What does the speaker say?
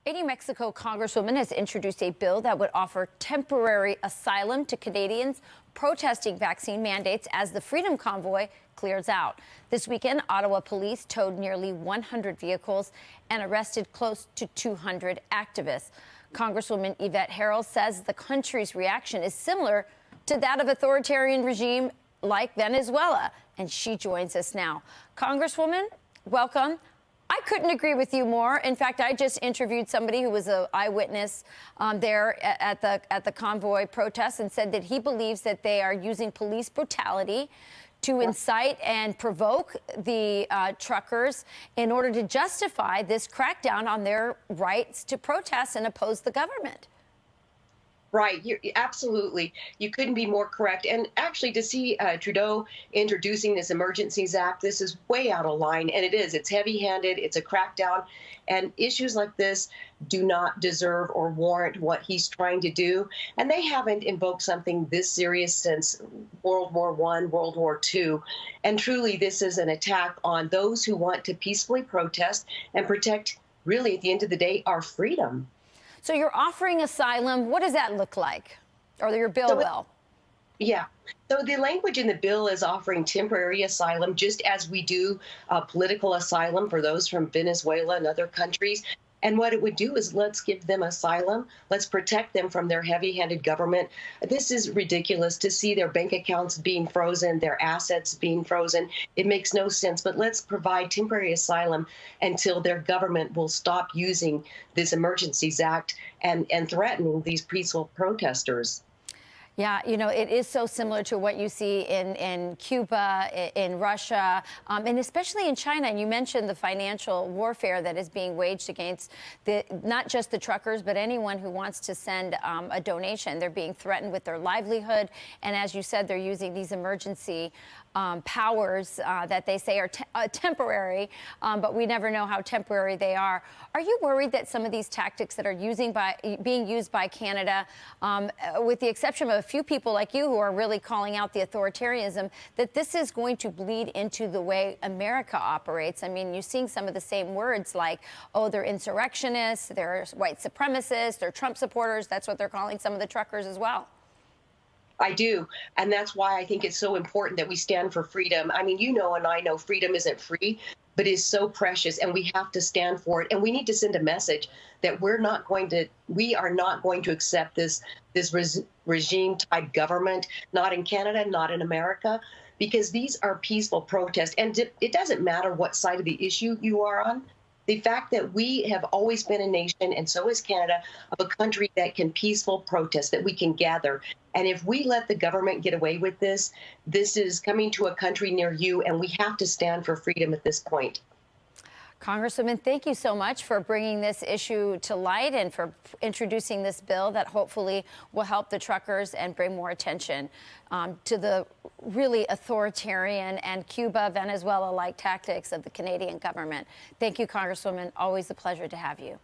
A New Mexico Congresswoman has introduced a bill that would offer temporary asylum to Canadians protesting vaccine mandates as the Freedom Convoy clears out. This weekend, Ottawa police towed nearly 100 vehicles and arrested close to 200 activists. Congresswoman Yvette Herrell says the country's reaction is similar to that of authoritarian regime like Venezuela, and she joins us now. Congresswoman, welcome. I couldn't agree with you more. In fact, I just interviewed somebody who was an eyewitness there at the convoy protest and said that he believes that they are using police brutality to incite and provoke the truckers in order to justify this crackdown on their rights to protest and oppose the government. Right, absolutely. You couldn't be more correct. And actually, to see Trudeau introducing this Emergencies Act, this is way out of line. And it is. It's heavy-handed. It's a crackdown. And issues like this do not deserve or warrant what he's trying to do. And they haven't invoked something this serious since World War I, World War II. And truly, this is an attack on those who want to peacefully protest and protect, really, at the end of the day, our freedom. So you're offering asylum. What does that look like? Or your bill will? Yeah. So the language in the bill is offering temporary asylum, just as we do political asylum for those from Venezuela and other countries. And what it would do is let's give them asylum. Let's protect them from their heavy-handed government. This is ridiculous to see their bank accounts being frozen, their assets being frozen. It makes no sense. But let's provide temporary asylum until their government will stop using this Emergencies Act and threatening these peaceful protesters. Yeah, you know, it is so similar to what you see in Cuba, in Russia, and especially in China. And you mentioned the financial warfare that is being waged against not just the truckers, but anyone who wants to send a donation. They're being threatened with their livelihood. And as you said, they're using these emergency powers that they say are temporary, but we never know how temporary they are. Are you worried that some of these tactics that are being used by Canada, with the exception of a few people like you who are really calling out the authoritarianism, that this is going to bleed into the way America operates? I mean, you're seeing some of the same words like, oh, they're insurrectionists, they're white supremacists, they're Trump supporters. That's what they're calling some of the truckers as well. I do. And that's why I think it's so important that we stand for freedom. I mean, you know, and I know freedom isn't free, but is so precious, and we have to stand for it. And we need to send a message that we are not going to accept this regime type government, not in Canada, not in America, because these are peaceful protests. And it doesn't matter what side of the issue you are on. The fact that we have always been a nation, and so is Canada, of a country that can peaceful protest, that we can gather. And if we let the government get away with this, this is coming to a country near you, and we have to stand for freedom at this point. Congresswoman, thank you so much for bringing this issue to light and for introducing this bill that hopefully will help the truckers and bring more attention to the really authoritarian and Cuba, Venezuela-like tactics of the Canadian government. Thank you, Congresswoman. Always a pleasure to have you.